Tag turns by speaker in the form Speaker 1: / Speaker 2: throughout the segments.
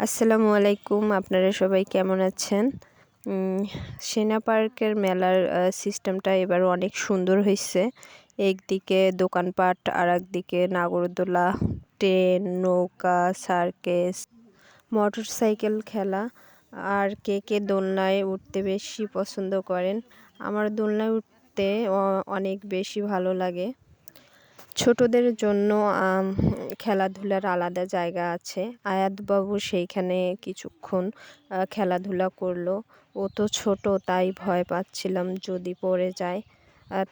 Speaker 1: আসসালামু আলাইকুম, আপনারা সবাই কেমন আছেন? সেনা পার্কের মেলার সিস্টেমটা এবার অনেক সুন্দর হয়েছে। একদিকে দোকানপাট, আর একদিকে নাগরদোলা, ট্রেন, নৌকা, সার্কেস, মোটরসাইকেল খেলা। আর কে কে দোলনায় উঠতে বেশি পছন্দ করেন? আমার দোলনায় উঠতে অনেক বেশি ভালো লাগে। ছোটদের জন্য খেলাধুলার আলাদা জায়গা আছে। আয়াতবাবু সেইখানে কিছুক্ষণ খেলাধুলা করলো। ও তো ছোট, তাই ভয় পাচ্ছিলাম যদি পড়ে যায়,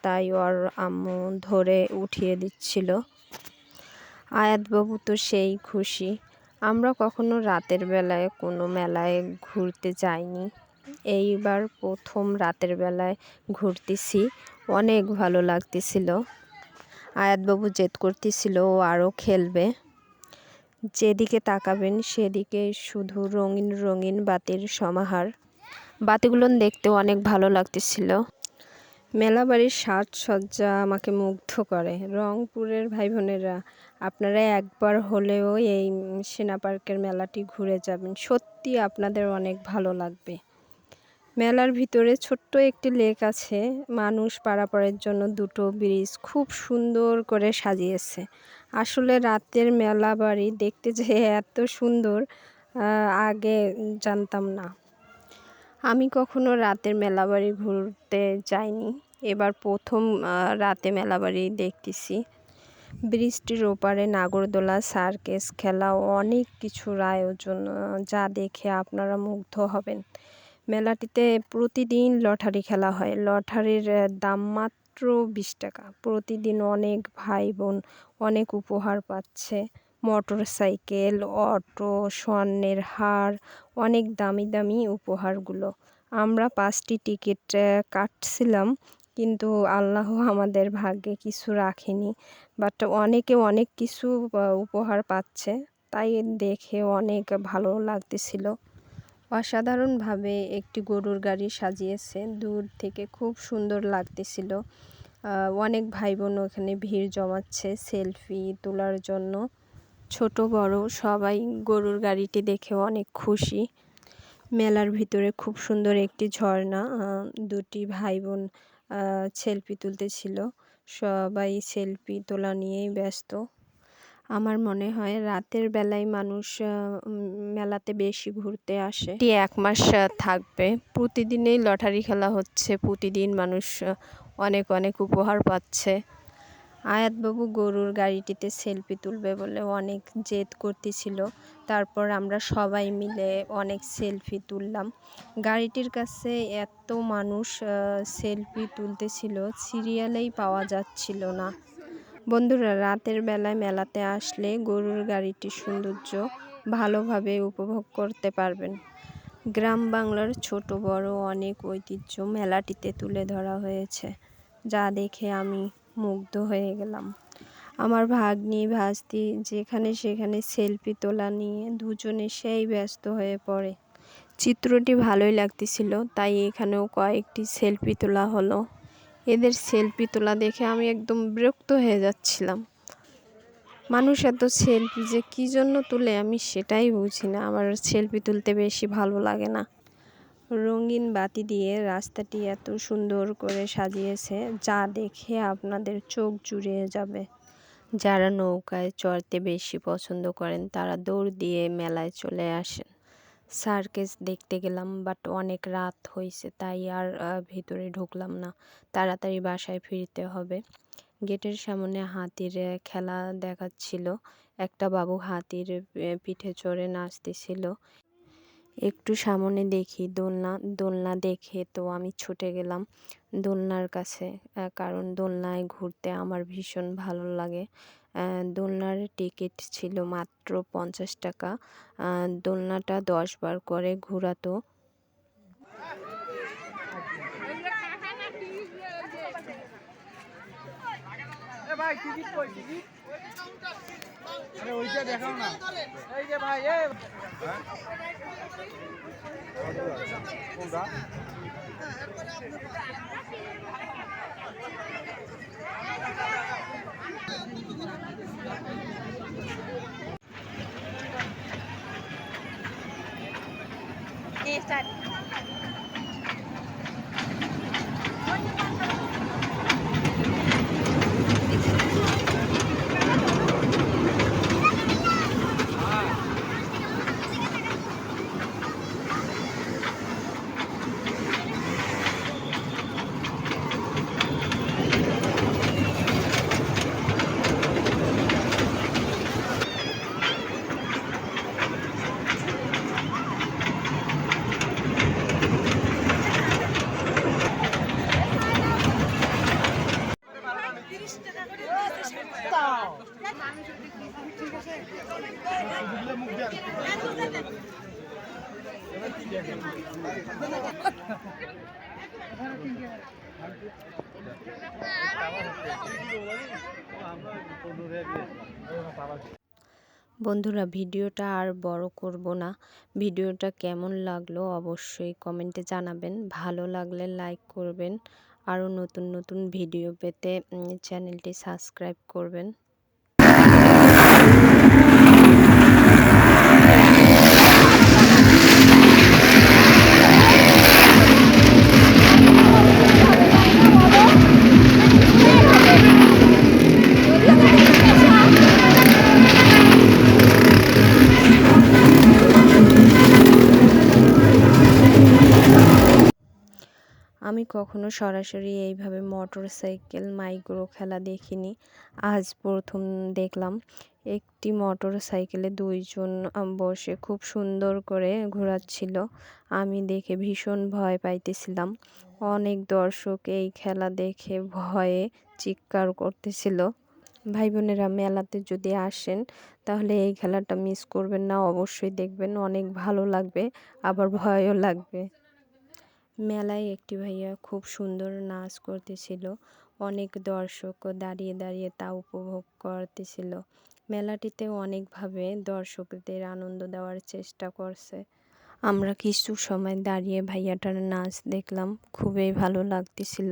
Speaker 1: তাই ওর আম্মু ধরে উঠিয়ে দিচ্ছিল। আয়াতবাবু তো সেই খুশি। আমরা কখনো রাতের বেলায় কোনো মেলায় ঘুরতে যাইনি, এইবার প্রথম রাতের বেলায় ঘুরতেছি। অনেক ভালো লাগতেছিল। আয়াতবাবু জেদ করতেছিল ও আরও খেলবে। যেদিকে তাকাবেন সেদিকে শুধু রঙিন রঙিন বাতির সমাহার। বাতিগুলো দেখতেও অনেক ভালো লাগতেছিল। মেলাবাড়ির সাজসজ্জা আমাকে মুগ্ধ করে। রংপুরের ভাই বোনেরা, আপনারা একবার হলেও এই সেনা পার্কের মেলাটি ঘুরে যাবেন, সত্যি আপনাদের অনেক ভালো লাগবে। মেলার ভিতরে ছোট্ট একটি লেক আছে। মানুষ পারাপারের জন্য দুটো ব্রিজ খুব সুন্দর করে সাজিয়েছে। আসলে রাতের মেলা বাড়ি দেখতে যে এত সুন্দর আগে জানতাম না। আমি কখনো রাতের মেলা বাড়ি ঘুরতে যাইনি, এবার প্রথম রাতে মেলা বাড়ি দেখতেছি। ব্রিজটির ওপারে নাগরদোলা, সার্কেস খেলা ও অনেক কিছুর আয়োজন, যা দেখে আপনারা মুগ্ধ হবেন। মেলাটিতে প্রতিদিন লটারি খেলা হয়। লটারির দাম মাত্র 20 টাকা। প্রতিদিন অনেক ভাই বোন অনেক উপহার পাচ্ছে। মোটরসাইকেল, অটো, স্বর্ণের হার, অনেক দামি দামি উপহারগুলো। আমরা 5টি টিকিট কাটছিলাম, কিন্তু আল্লাহ আমাদের ভাগ্যে কিছু রাখেনি। বাট অনেকে অনেক কিছু উপহার পাচ্ছে, তাই দেখে অনেক ভালো লাগতেছিল। অসাধারণভাবে একটি গরুর গাড়ি সাজিয়েছে, দূর থেকে খুব সুন্দর লাগতেছিল। অনেক ভাই বোন ওখানে ভিড় জমাচ্ছে সেলফি তোলার জন্য। ছোট বড় সবাই গরুর গাড়িটি দেখে অনেক খুশি। মেলার ভিতরে খুব সুন্দর একটি ঝর্ণা, দুটি ভাই বোন সেলফি তুলতেছিল। সবাই সেলফি তোলা নিয়েই ব্যস্ত। আমার মনে হয় রাতের বেলায় মানুষ মেলাতে বেশি ঘুরতে আসে। এটি 1 মাস থাকবে। প্রতিদিনই লটারি খেলা হচ্ছে, প্রতিদিন মানুষ অনেক অনেক উপহার পাচ্ছে। আয়াতবাবু গরুর গাড়িটিতে সেলফি তুলবে বলে অনেক জেদ করতেছিল। তারপর আমরা সবাই মিলে অনেক সেলফি তুললাম। গাড়িটির কাছে এত মানুষ সেলফি তুলতেছিল, সিরিয়ালেই পাওয়া যাচ্ছিল না। বন্ধুরা, রাতের বেলায় মেলাতে আসলে গরুর গাড়িটির সৌন্দর্য ভালোভাবে উপভোগ করতে পারবেন। গ্রাম বাংলার ছোট বড় অনেক ঐতিহ্য মেলাটিতে তুলে ধরা হয়েছে, যা দেখে আমি মুগ্ধ হয়ে গেলাম। আমার ভাগ্নি ভাস্তি যেখানে সেখানে সেলফি তোলা নিয়ে দুজনে সেই ব্যস্ত হয়ে পড়ে। চিত্রটি ভালোই লাগতেছিল, তাই এখানেও কয়েকটি সেলফি তোলা হলো। এদের সেলফি তোলা দেখে আমি একদম বিরক্ত হয়ে যাচ্ছিলাম। মানুষ এত সেলফি যে কী জন্য তুলে আমি সেটাই বুঝি না। আমার সেলফি তুলতে বেশি ভালো লাগে না। রঙিন বাতি দিয়ে রাস্তাটি এত সুন্দর করে সাজিয়েছে, যা দেখে আপনাদের চোখ জুড়িয়ে যাবে। যারা নৌকায় চড়তে বেশি পছন্দ করেন তারা দৌড় দিয়ে মেলায় চলে আসেন। সার্কেস দেখতে গেলাম, বাট অনেক রাত হয়েছে, তাই আর ভিতরে ঢুকলাম না। তাড়াতাড়ি বাসায় ফিরতে হবে। গেটের সামনে হাতির খেলা দেখাচ্ছিল। একটা বাবু হাতির পিঠে চড়ে নাচতেছিল। একটু সামনে দেখি দোলনা দেখে তো আমি ছুটে গেলাম দোলনার কাছে, কারণ দোলনায় ঘুরতে আমার ভীষণ ভালো লাগে। দোলনার টিকিট ছিল মাত্র 50 টাকা। দোলনাটা 10 বার করে ঘোরাতো। ভাই টিকিট কই টিকিট? আরে ওইটা দেখাও না। এই যে ভাই কোনটা? বন্ধুরা, ভিডিওটা আর বড় করব না। ভিডিওটা কেমন লাগলো অবশ্যই কমেন্টে জানাবেন। ভালো লাগলে লাইক করবেন। আরও নতুন নতুন ভিডিও পেতে চ্যানেলটি সাবস্ক্রাইব করবেন। আমি কখনো সরাসরি এইভাবে মোটরসাইকেল মাইক্রো খেলা দেখিনি। আজ প্রথম দেখলাম। একটি মোটরসাইকেলে দুইজন বসে খুব সুন্দর করে ঘোরাচ্ছিল। আমি দেখে ভীষণ ভয় পাইতেছিলাম। অনেক দর্শক এই খেলা দেখে ভয়ে চিৎকার করতেছিল। ভাই বোনেরা, মেলাতে যদি আসেন তাহলে এই খেলাটা মিস করবেন না, অবশ্যই দেখবেন। অনেক ভালো লাগবে, আবার ভয়ও লাগবে। মেলায় একটি ভাইয়া খুব সুন্দর নাচ করতেছিল। অনেক দর্শকও দাঁড়িয়ে দাঁড়িয়ে তা উপভোগ করতেছিল। মেলাটিতে অনেকভাবে দর্শকদের আনন্দ দেওয়ার চেষ্টা করছে। আমরা কিছু সময় দাঁড়িয়ে ভাইয়াটার নাচ দেখলাম, খুবই ভালো লাগতেছিল।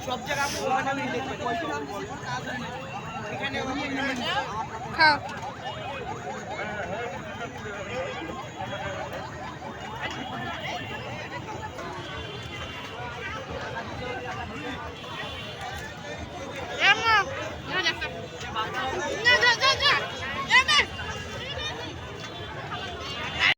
Speaker 2: সব জায়গা